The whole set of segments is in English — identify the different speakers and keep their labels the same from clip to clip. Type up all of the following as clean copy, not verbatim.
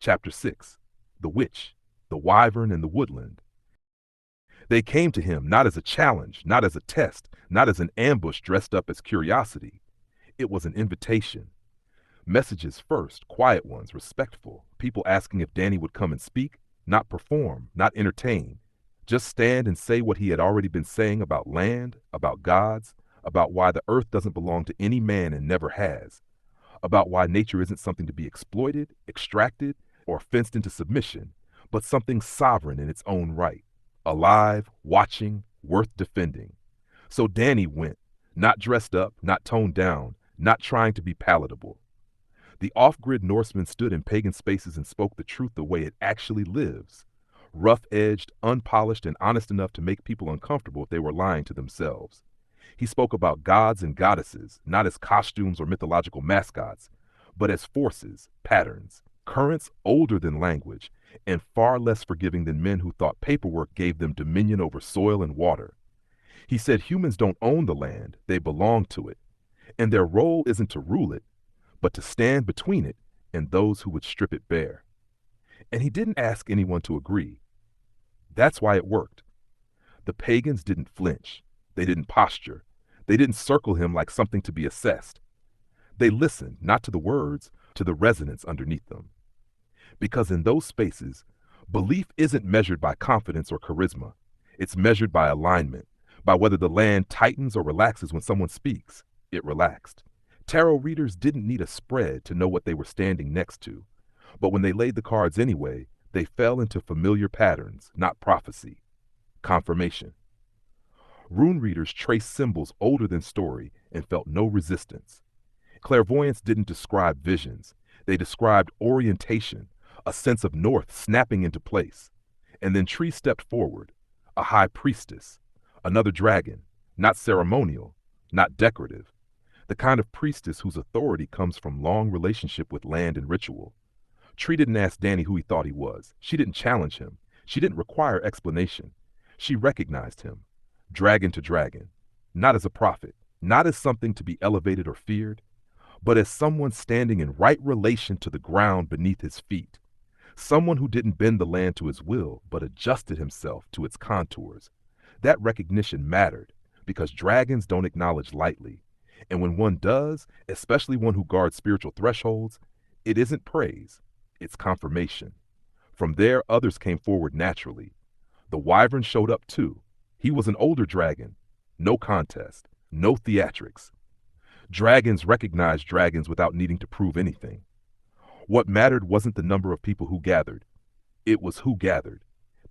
Speaker 1: Chapter 6. The Witch, the Wyvern, and the Woodland. They came to him not as a challenge, not as a test, not as an ambush dressed up as curiosity. It was an invitation. Messages first, quiet ones, respectful. People asking if Danny would come and speak, not perform, not entertain. Just stand and say what he had already been saying about land, about gods, about why the earth doesn't belong to any man and never has, about why nature isn't something to be exploited, extracted, or fenced into submission, but something sovereign in its own right, alive, watching, worth defending. So Danny went, not dressed up, not toned down, not trying to be palatable. The off-grid Norseman stood in pagan spaces and spoke the truth the way it actually lives, rough-edged, unpolished, and honest enough to make people uncomfortable if they were lying to themselves. He spoke about gods and goddesses, not as costumes or mythological mascots, but as forces, patterns, currents older than language, and far less forgiving than men who thought paperwork gave them dominion over soil and water. He said humans don't own the land, they belong to it, and their role isn't to rule it, but to stand between it and those who would strip it bare. And he didn't ask anyone to agree. That's why it worked. The pagans didn't flinch. They didn't posture. They didn't circle him like something to be assessed. They listened, not to the words, to the resonance underneath them. Because in those spaces, belief isn't measured by confidence or charisma. It's measured by alignment, by whether the land tightens or relaxes when someone speaks. It relaxed. Tarot readers didn't need a spread to know what they were standing next to. But when they laid the cards anyway, they fell into familiar patterns, not prophecy. Confirmation. Rune readers traced symbols older than story and felt no resistance. Clairvoyants didn't describe visions. They described orientation, a sense of north snapping into place. And then Tree stepped forward, a high priestess, another dragon, not ceremonial, not decorative, the kind of priestess whose authority comes from long relationship with land and ritual. Tree didn't ask Danny who he thought he was. She didn't challenge him. She didn't require explanation. She recognized him, dragon to dragon, not as a prophet, not as something to be elevated or feared, but as someone standing in right relation to the ground beneath his feet, someone who didn't bend the land to his will, but adjusted himself to its contours. That recognition mattered, because dragons don't acknowledge lightly, and when one does, especially one who guards spiritual thresholds, it isn't praise, it's confirmation. From there, others came forward naturally. The Wyvern showed up too. He was an older dragon. No contest. No theatrics. Dragons recognized dragons without needing to prove anything. What mattered wasn't the number of people who gathered. It was who gathered.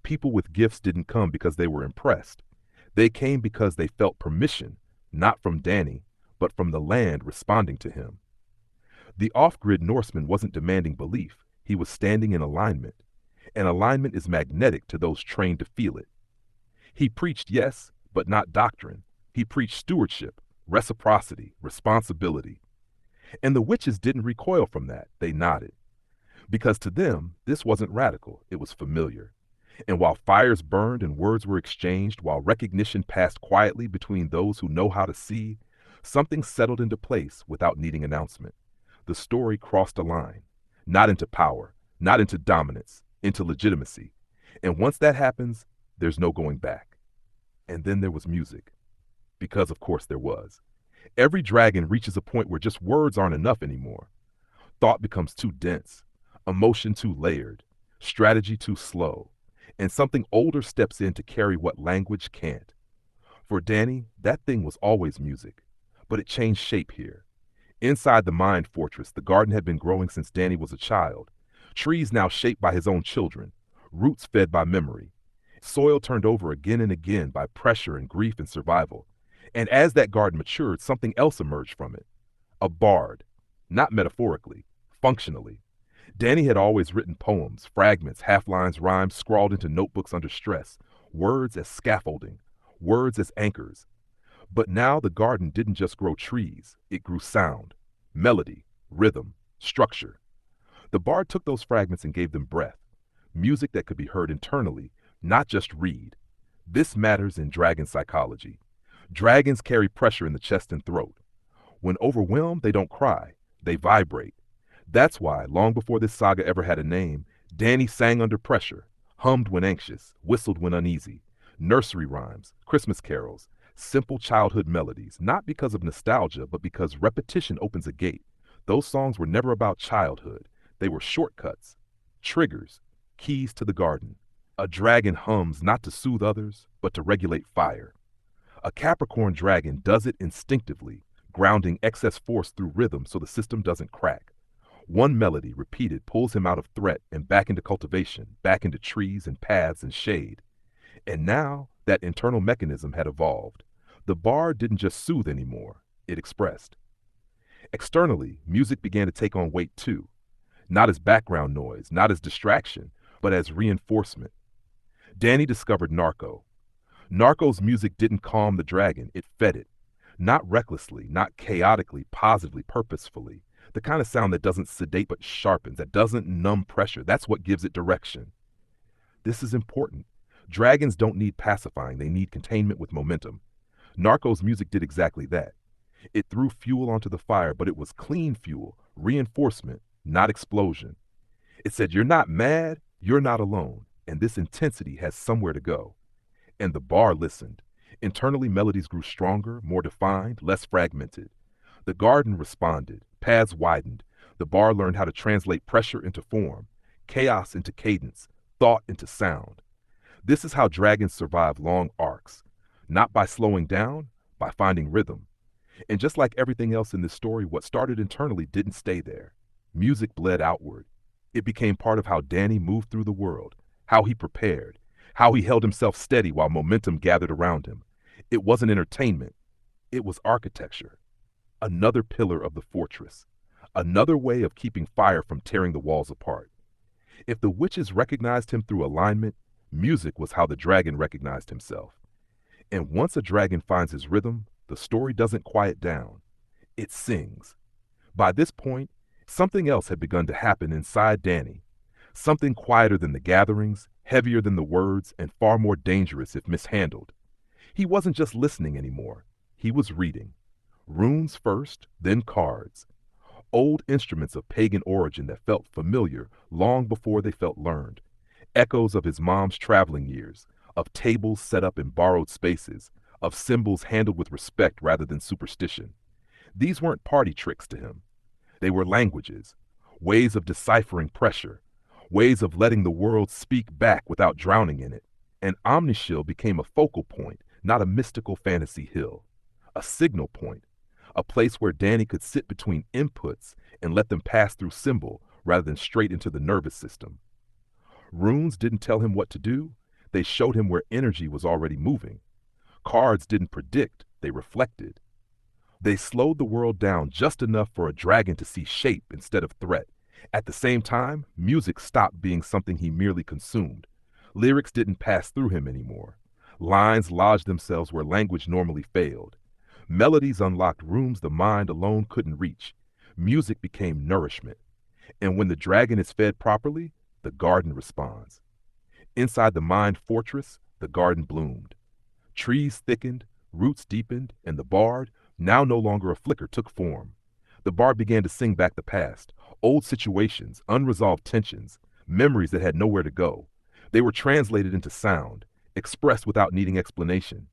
Speaker 1: People with gifts didn't come because they were impressed. They came because they felt permission, not from Danny, but from the land responding to him. The off-grid Norseman wasn't demanding belief. He was standing in alignment. And alignment is magnetic to those trained to feel it. He preached yes, but not doctrine. He preached stewardship, reciprocity, responsibility. And the witches didn't recoil from that. They nodded. Because to them, this wasn't radical. It was familiar. And while fires burned and words were exchanged, while recognition passed quietly between those who know how to see, something settled into place without needing announcement. The story crossed a line, not into power, not into dominance, into legitimacy. And once that happens, there's no going back. And then there was music. Because of course there was. Every dragon reaches a point where just words aren't enough anymore. Thought becomes too dense, emotion too layered, strategy too slow, and something older steps in to carry what language can't. For Danny, that thing was always music, but it changed shape here. Inside the mind fortress, the garden had been growing since Danny was a child. Trees now shaped by his own children, roots fed by memory, soil turned over again and again by pressure and grief and survival. And as that garden matured, something else emerged from it. A bard, not metaphorically, functionally. Danny had always written poems, fragments, half-lines, rhymes scrawled into notebooks under stress, words as scaffolding, words as anchors. But now the garden didn't just grow trees, it grew sound, melody, rhythm, structure. The bard took those fragments and gave them breath, music that could be heard internally, not just read. This matters in dragon psychology. Dragons carry pressure in the chest and throat. When overwhelmed, they don't cry, they vibrate. That's why, long before this saga ever had a name, Danny sang under pressure, hummed when anxious, whistled when uneasy. Nursery rhymes, Christmas carols, simple childhood melodies, not because of nostalgia, but because repetition opens a gate. Those songs were never about childhood. They were shortcuts, triggers, keys to the garden. A dragon hums not to soothe others, but to regulate fire. A Capricorn dragon does it instinctively, grounding excess force through rhythm so the system doesn't crack. One melody, repeated, pulls him out of threat and back into cultivation, back into trees and paths and shade. And now that internal mechanism had evolved. The bard didn't just soothe anymore, it expressed. Externally, music began to take on weight too, not as background noise, not as distraction, but as reinforcement. Danny discovered narco. Narco's music didn't calm the dragon, it fed it. Not recklessly, not chaotically, positively, purposefully. The kind of sound that doesn't sedate but sharpens, that doesn't numb pressure. That's what gives it direction. This is important. Dragons don't need pacifying, they need containment with momentum. Narco's music did exactly that. It threw fuel onto the fire, but it was clean fuel, reinforcement, not explosion. It said, "You're not mad, you're not alone, and this intensity has somewhere to go." And the bar listened. Internally, melodies grew stronger, more defined, less fragmented. The garden responded, paths widened. The bar learned how to translate pressure into form, chaos into cadence, thought into sound. This is how dragons survive long arcs, not by slowing down, by finding rhythm. And just like everything else in this story, what started internally didn't stay there. Music bled outward. It became part of how Danny moved through the world, how he prepared, how he held himself steady while momentum gathered around him. It wasn't entertainment, it was architecture. Another pillar of the fortress, another way of keeping fire from tearing the walls apart. If the witches recognized him through alignment, music was how the dragon recognized himself. And once a dragon finds his rhythm, the story doesn't quiet down. It sings. By this point, something else had begun to happen inside Danny. Something quieter than the gatherings, heavier than the words, and far more dangerous if mishandled. He wasn't just listening anymore. He was reading. Runes first, then cards. Old instruments of pagan origin that felt familiar long before they felt learned. Echoes of his mom's traveling years, of tables set up in borrowed spaces, of symbols handled with respect rather than superstition. These weren't party tricks to him. They were languages, ways of deciphering pressure, ways of letting the world speak back without drowning in it. And Omnishield became a focal point, not a mystical fantasy hill. A signal point, a place where Danny could sit between inputs and let them pass through symbol rather than straight into the nervous system. Runes didn't tell him what to do, they showed him where energy was already moving. Cards didn't predict, they reflected. They slowed the world down just enough for a dragon to see shape instead of threat. At the same time, music stopped being something he merely consumed. Lyrics didn't pass through him anymore. Lines lodged themselves where language normally failed. Melodies unlocked rooms the mind alone couldn't reach. Music became nourishment. And when the dragon is fed properly, the garden responds. Inside the mind fortress, the garden bloomed. Trees thickened, roots deepened, and the bard, now no longer a flicker, took form. The bard began to sing back the past, old situations, unresolved tensions, memories that had nowhere to go. They were translated into sound, expressed without needing explanation.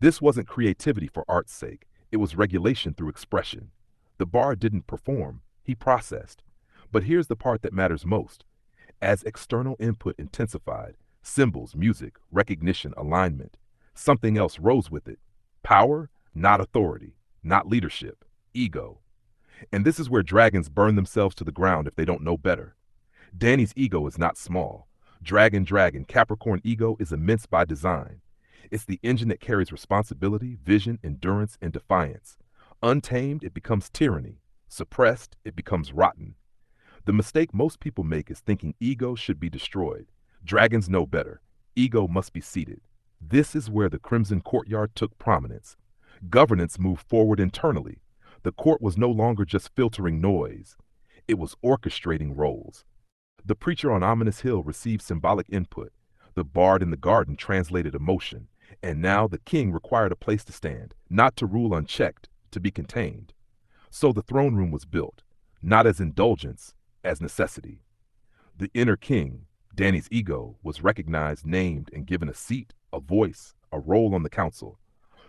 Speaker 1: This wasn't creativity for art's sake, it was regulation through expression. The bard didn't perform, he processed. But here's the part that matters most. As external input intensified, symbols, music, recognition, alignment, something else rose with it. Power, not authority, not leadership, ego. And this is where dragons burn themselves to the ground if they don't know better. Danny's ego is not small. Dragon, Capricorn ego is immense by design. It's the engine that carries responsibility, vision, endurance, and defiance. Untamed, it becomes tyranny. Suppressed, it becomes rotten. The mistake most people make is thinking ego should be destroyed. Dragons know better. Ego must be seated. This is where the Crimson Courtyard took prominence. Governance moved forward internally. The court was no longer just filtering noise. It was orchestrating roles. The preacher on Ominous Hill received symbolic input. The bard in the garden translated emotion. And now the king required a place to stand, not to rule unchecked, to be contained. So the throne room was built. not as indulgence, as necessity. The inner king, Danny's ego, was recognized, named, and given a seat, a voice, a role on the council,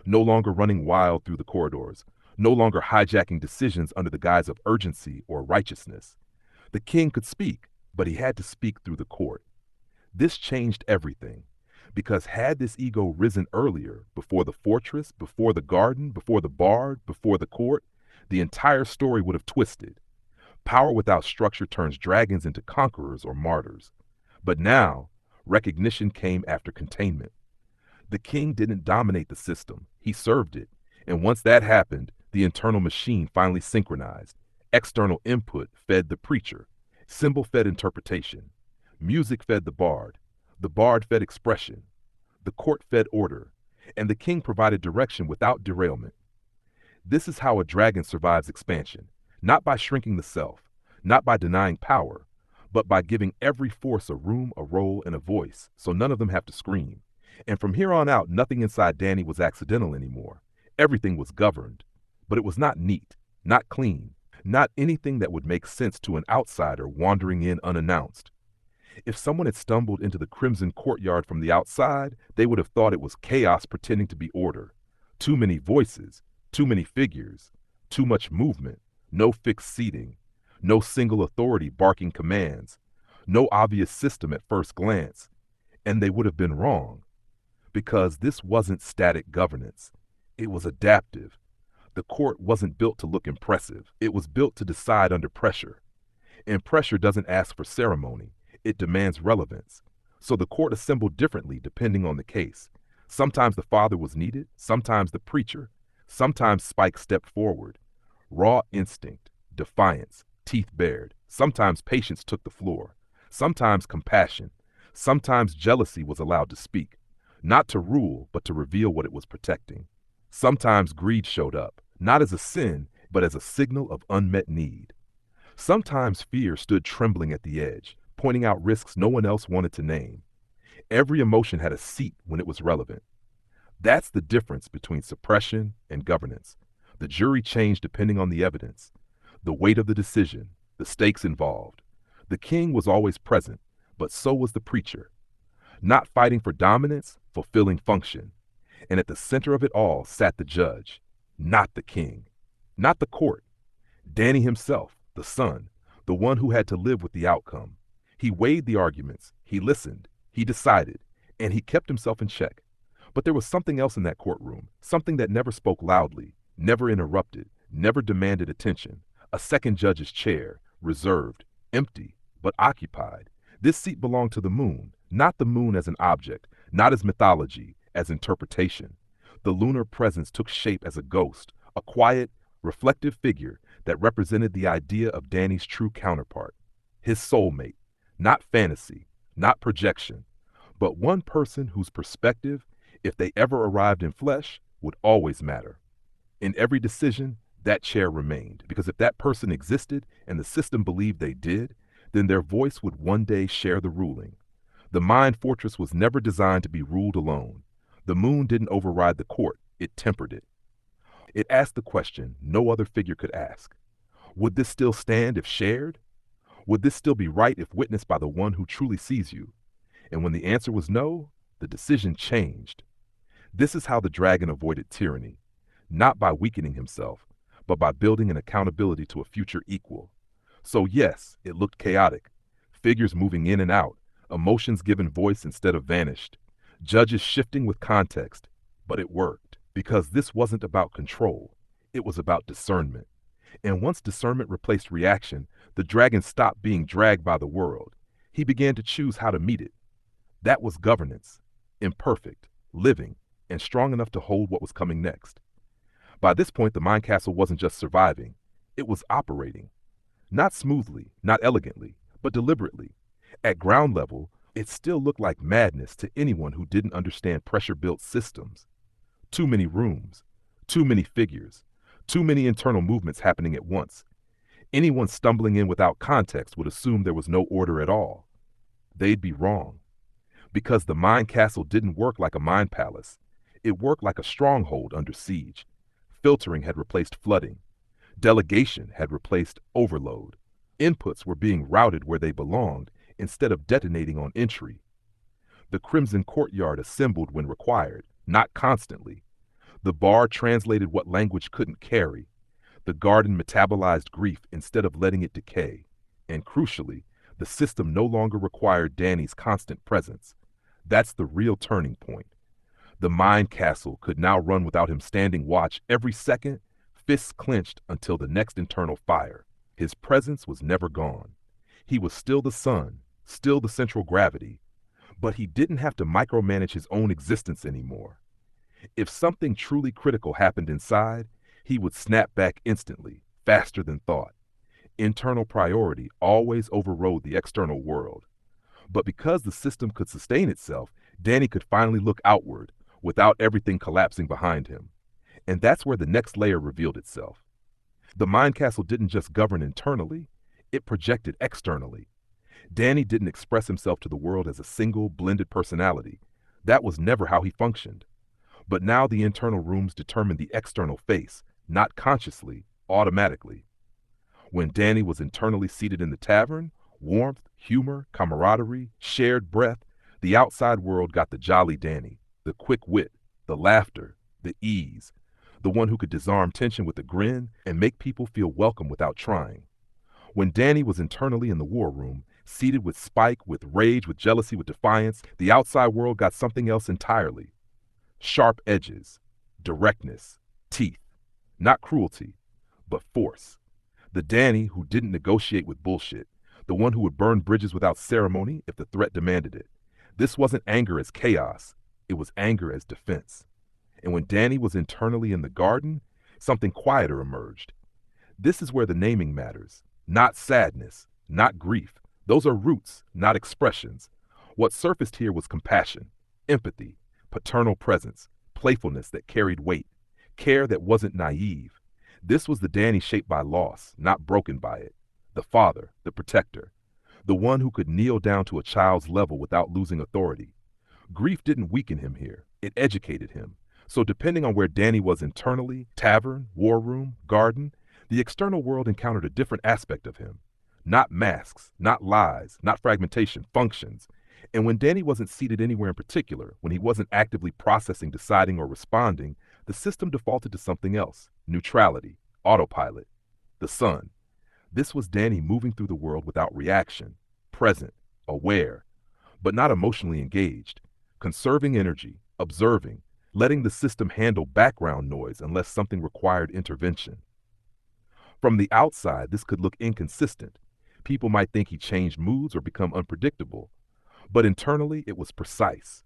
Speaker 1: no longer running wild through the corridors, no longer hijacking decisions under the guise of urgency or righteousness. The king could speak, but he had to speak through the court. This changed everything, because had this ego risen earlier, before the fortress, before the garden, before the bard, before the court, the entire story would have twisted. Power without structure turns dragons into conquerors or martyrs. But now, recognition came after containment. The king didn't dominate the system, he served it. And once that happened, the internal machine finally synchronized. External input fed the preacher, symbol fed interpretation, music fed the bard fed expression, the court fed order, and the king provided direction without derailment. This is how a dragon survives expansion, not by shrinking the self, not by denying power, but by giving every force a room, a role, and a voice, so none of them have to scream. And from here on out, nothing inside Danny was accidental anymore. Everything was governed, but it was not neat, not clean, not anything that would make sense to an outsider wandering in unannounced. If someone had stumbled into the crimson courtyard from the outside, they would have thought it was chaos pretending to be order. Too many voices, too many figures, too much movement, no fixed seating, no single authority barking commands, no obvious system at first glance. And they would have been wrong, because this wasn't static governance. It was adaptive. The court wasn't built to look impressive. It was built to decide under pressure. And pressure doesn't ask for ceremony. It demands relevance. So the court assembled differently depending on the case. Sometimes the father was needed, sometimes the preacher, sometimes Spike stepped forward. Raw instinct, defiance, teeth bared. Sometimes patience took the floor. Sometimes compassion. Sometimes jealousy was allowed to speak, not to rule, but to reveal what it was protecting. Sometimes greed showed up, not as a sin, but as a signal of unmet need. Sometimes fear stood trembling at the edge, pointing out risks no one else wanted to name. Every emotion had a seat when it was relevant. That's the difference between suppression and governance. The jury changed depending on the evidence, the weight of the decision, the stakes involved. The king was always present, but so was the preacher. Not fighting for dominance, fulfilling function. And at the center of it all sat the judge, not the king, not the court. Danny himself, the son, the one who had to live with the outcome. He weighed the arguments, he listened, he decided, and he kept himself in check. But there was something else in that courtroom, something that never spoke loudly, never interrupted, never demanded attention. A second judge's chair, reserved, empty, but occupied. This seat belonged to the moon, not the moon as an object, not as mythology, as interpretation. The lunar presence took shape as a ghost, a quiet, reflective figure that represented the idea of Danny's true counterpart, his soulmate. Not fantasy, not projection, but one person whose perspective, if they ever arrived in flesh, would always matter. In every decision, that chair remained, because if that person existed and the system believed they did, then their voice would one day share the ruling. The mind fortress was never designed to be ruled alone. The moon didn't override the court, it tempered it. It asked the question no other figure could ask. Would this still stand if shared? Would this still be right if witnessed by the one who truly sees you? And when the answer was no, the decision changed. This is how the dragon avoided tyranny, not by weakening himself, but by building an accountability to a future equal. So yes, it looked chaotic. Figures moving in and out, emotions given voice instead of vanished, judges shifting with context. But it worked, because this wasn't about control. It was about discernment. And once discernment replaced reaction, the dragon stopped being dragged by the world. He began to choose how to meet it. That was governance, imperfect, living, and strong enough to hold what was coming next. By this point, the mind castle wasn't just surviving, it was operating. Not smoothly, not elegantly, but deliberately. At ground level, it still looked like madness to anyone who didn't understand pressure-built systems. Too many rooms, too many figures, too many internal movements happening at once. Anyone stumbling in without context would assume there was no order at all. They'd be wrong. Because the mind castle didn't work like a mind palace. It worked like a stronghold under siege. Filtering had replaced flooding. Delegation had replaced overload. Inputs were being routed where they belonged instead of detonating on entry. The Crimson Courtyard assembled when required, not constantly. The bar translated what language couldn't carry. The garden metabolized grief instead of letting it decay. And crucially, the system no longer required Danny's constant presence. That's the real turning point. The mind castle could now run without him standing watch every second, fists clenched until the next internal fire. His presence was never gone. He was still the sun, still the central gravity, but he didn't have to micromanage his own existence anymore. If something truly critical happened inside, he would snap back instantly, faster than thought. Internal priority always overrode the external world. But because the system could sustain itself, Danny could finally look outward, without everything collapsing behind him. And that's where the next layer revealed itself. The mind castle didn't just govern internally, it projected externally. Danny didn't express himself to the world as a single, blended personality. That was never how he functioned. But now the internal rooms determined the external face, not consciously, automatically. When Danny was internally seated in the tavern, warmth, humor, camaraderie, shared breath, the outside world got the jolly Danny, the quick wit, the laughter, the ease, the one who could disarm tension with a grin and make people feel welcome without trying. When Danny was internally in the war room, seated with spike, with rage, with jealousy, with defiance, the outside world got something else entirely. Sharp edges, directness, teeth, not cruelty, but force. The Danny who didn't negotiate with bullshit, the one who would burn bridges without ceremony if the threat demanded it. This wasn't anger as chaos, it was anger as defense. And when Danny was internally in the garden, something quieter emerged. This is where the naming matters. Not sadness, not grief. Those are roots, not expressions. What surfaced here was compassion, empathy, paternal presence, playfulness that carried weight, care that wasn't naive. This was the Danny shaped by loss, not broken by it. The father, the protector, the one who could kneel down to a child's level without losing authority. Grief didn't weaken him here, it educated him. So depending on where Danny was internally, tavern, war room, garden, the external world encountered a different aspect of him. Not masks, not lies, not fragmentation, functions. And when Danny wasn't seated anywhere in particular, when he wasn't actively processing, deciding, or responding, the system defaulted to something else. Neutrality, autopilot, the sun. This was Danny moving through the world without reaction, present, aware, but not emotionally engaged, conserving energy, observing, letting the system handle background noise unless something required intervention. From the outside, this could look inconsistent. People might think he changed moods or become unpredictable, but internally it was precise.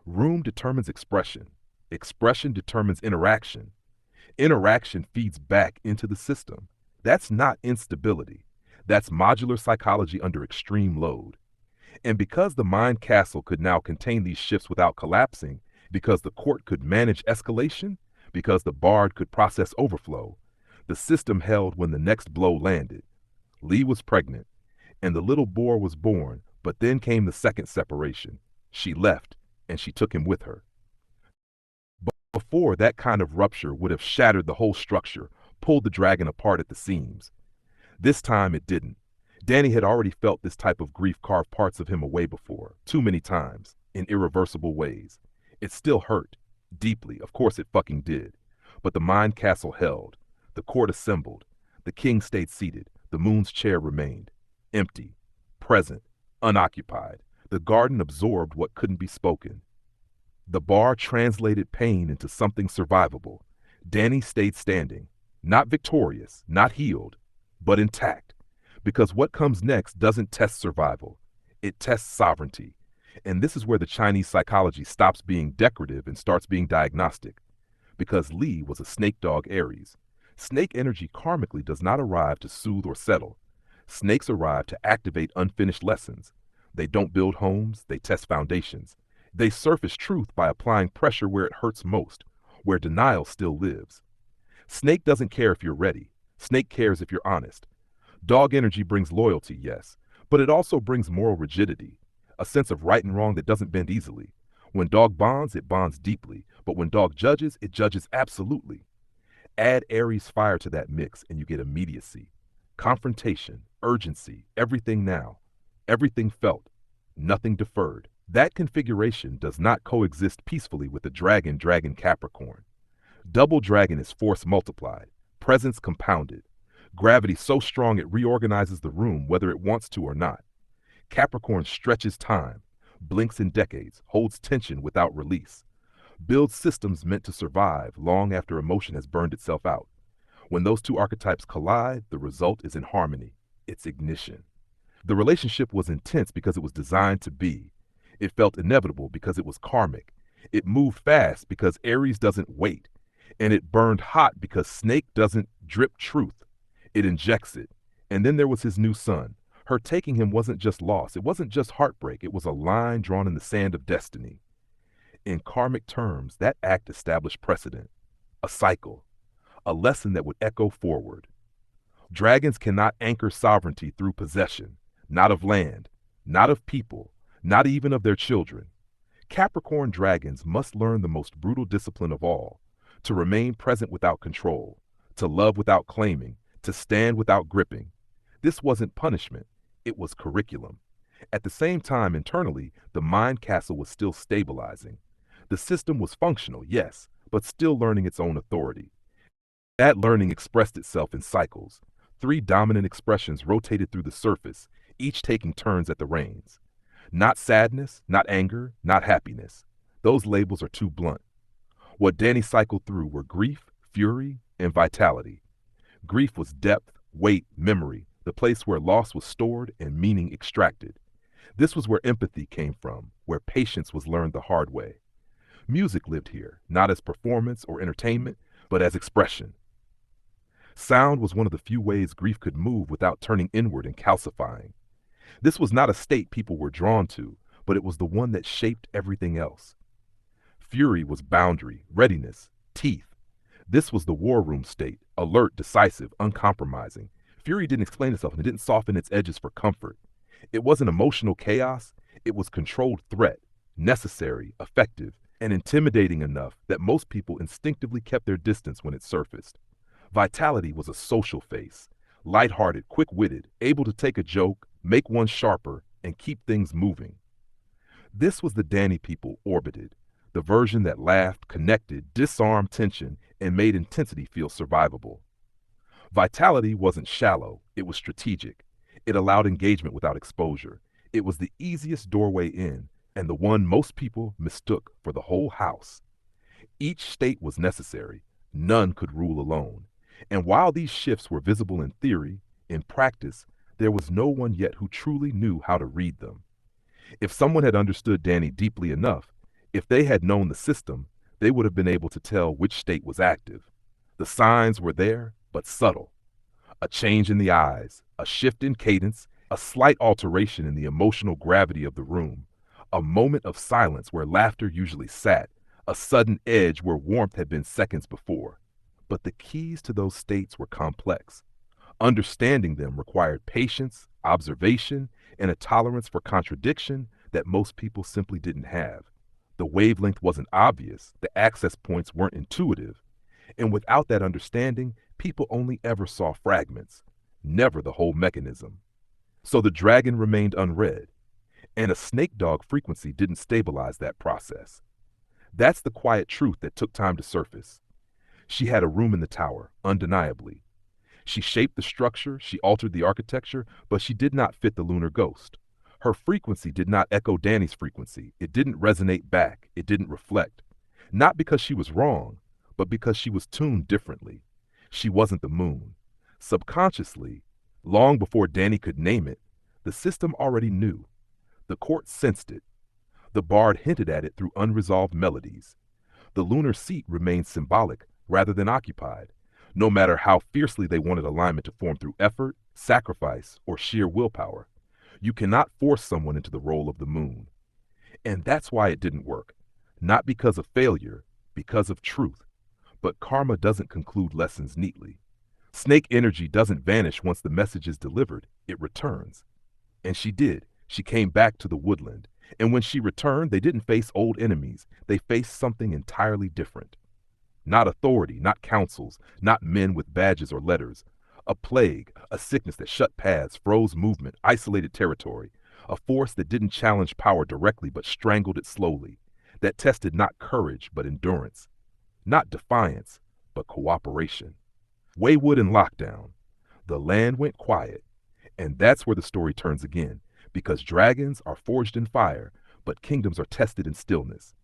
Speaker 1: Room determines expression. Expression determines interaction. Interaction feeds back into the system. That's not instability. That's modular psychology under extreme load. And because the mind castle could now contain these shifts without collapsing, because the court could manage escalation, because the bard could process overflow, the system held when the next blow landed. Lee was pregnant, and the little boar was born, but then came the second separation. She left, and she took him with her. But before, that kind of rupture would have shattered the whole structure, pulled the dragon apart at the seams. This time it didn't. Danny had already felt this type of grief carve parts of him away before, too many times, in irreversible ways. It still hurt, deeply, of course it fucking did. But the mind castle held, the court assembled, the king stayed seated, the moon's chair remained, empty, present, unoccupied. The garden absorbed what couldn't be spoken. The bar translated pain into something survivable. Danny stayed standing, not victorious, not healed, but intact. Because what comes next doesn't test survival, it tests sovereignty. And this is where the Chinese psychology stops being decorative and starts being diagnostic. Because Lee was a snake dog Aries. Snake energy karmically does not arrive to soothe or settle. Snakes arrive to activate unfinished lessons. They don't build homes, they test foundations. They surface truth by applying pressure where it hurts most, where denial still lives. Snake doesn't care if you're ready. Snake cares if you're honest. Dog energy brings loyalty, yes, but it also brings moral rigidity, a sense of right and wrong that doesn't bend easily. When dog bonds, it bonds deeply, but when dog judges, it judges absolutely. Add Aries fire to that mix and you get immediacy, confrontation, urgency, everything now, everything felt, nothing deferred. That configuration does not coexist peacefully with the dragon Capricorn. Double dragon is force multiplied, presence compounded, gravity so strong it reorganizes the room whether it wants to or not. Capricorn stretches time, blinks in decades, holds tension without release, builds systems meant to survive long after emotion has burned itself out. When those two archetypes collide, the result is in harmony. It's ignition. The relationship was intense because it was designed to be. It felt inevitable because it was karmic. It moved fast because Aries doesn't wait. And it burned hot because Snake doesn't drip truth. It injects it. And then there was his new sun. Her taking him wasn't just loss. It wasn't just heartbreak. It was a line drawn in the sand of destiny. In karmic terms, that act established precedent, a cycle, a lesson that would echo forward. Dragons cannot anchor sovereignty through possession, not of land, not of people, not even of their children. Capricorn dragons must learn the most brutal discipline of all, to remain present without control, to love without claiming, to stand without gripping. This wasn't punishment, it was curriculum. At the same time, internally, the mind castle was still stabilizing. The system was functional, yes, but still learning its own authority. That learning expressed itself in cycles. 3 dominant expressions rotated through the surface, each taking turns at the reins. Not sadness, not anger, not happiness. Those labels are too blunt. What Danny cycled through were grief, fury, and vitality. Grief was depth, weight, memory, the place where loss was stored and meaning extracted. This was where empathy came from, where patience was learned the hard way. Music lived here, not as performance or entertainment, but as expression. Sound was one of the few ways grief could move without turning inward and calcifying. This was not a state people were drawn to, but it was the one that shaped everything else. Fury was boundary, readiness, teeth. This was the war room state, alert, decisive, uncompromising. Fury didn't explain itself and it didn't soften its edges for comfort. It wasn't emotional chaos, it was controlled threat, necessary, effective, and intimidating enough that most people instinctively kept their distance when it surfaced. Vitality was a social face, lighthearted, quick-witted, able to take a joke, make one sharper, and keep things moving. This was the Danny people orbited, the version that laughed, connected, disarmed tension, and made intensity feel survivable. Vitality wasn't shallow, it was strategic. It allowed engagement without exposure. It was the easiest doorway in, and the one most people mistook for the whole house. Each state was necessary. None could rule alone. And while these shifts were visible in theory, in practice, there was no one yet who truly knew how to read them. If someone had understood Danny deeply enough, if they had known the system, they would have been able to tell which state was active. The signs were there, but subtle. A change in the eyes, a shift in cadence, a slight alteration in the emotional gravity of the room, a moment of silence where laughter usually sat, a sudden edge where warmth had been seconds before. But the keys to those states were complex. Understanding them required patience, observation, and a tolerance for contradiction that most people simply didn't have. The wavelength wasn't obvious, the access points weren't intuitive, and without that understanding, people only ever saw fragments, never the whole mechanism. So the dragon remained unread, and a snake dog frequency didn't stabilize that process. That's the quiet truth that took time to surface. She had a room in the tower, undeniably. She shaped the structure, she altered the architecture, but she did not fit the lunar ghost. Her frequency did not echo Danny's frequency. It didn't resonate back. It didn't reflect. Not because she was wrong, but because she was tuned differently. She wasn't the moon. Subconsciously, long before Danny could name it, the system already knew. The court sensed it. The bard hinted at it through unresolved melodies. The lunar seat remained symbolic rather than occupied, no matter how fiercely they wanted alignment to form through effort, sacrifice, or sheer willpower. You cannot force someone into the role of the moon. And that's why it didn't work. Not because of failure, because of truth. But karma doesn't conclude lessons neatly. Snake energy doesn't vanish once the message is delivered. It returns. And she did. She came back to the woodland. And when she returned, they didn't face old enemies. They faced something entirely different. Not authority, not councils, not men with badges or letters. A plague, a sickness that shut paths, froze movement, isolated territory. A force that didn't challenge power directly but strangled it slowly. That tested not courage but endurance. Not defiance, but cooperation. Waywood in lockdown. The land went quiet. And that's where the story turns again, because dragons are forged in fire, but kingdoms are tested in stillness.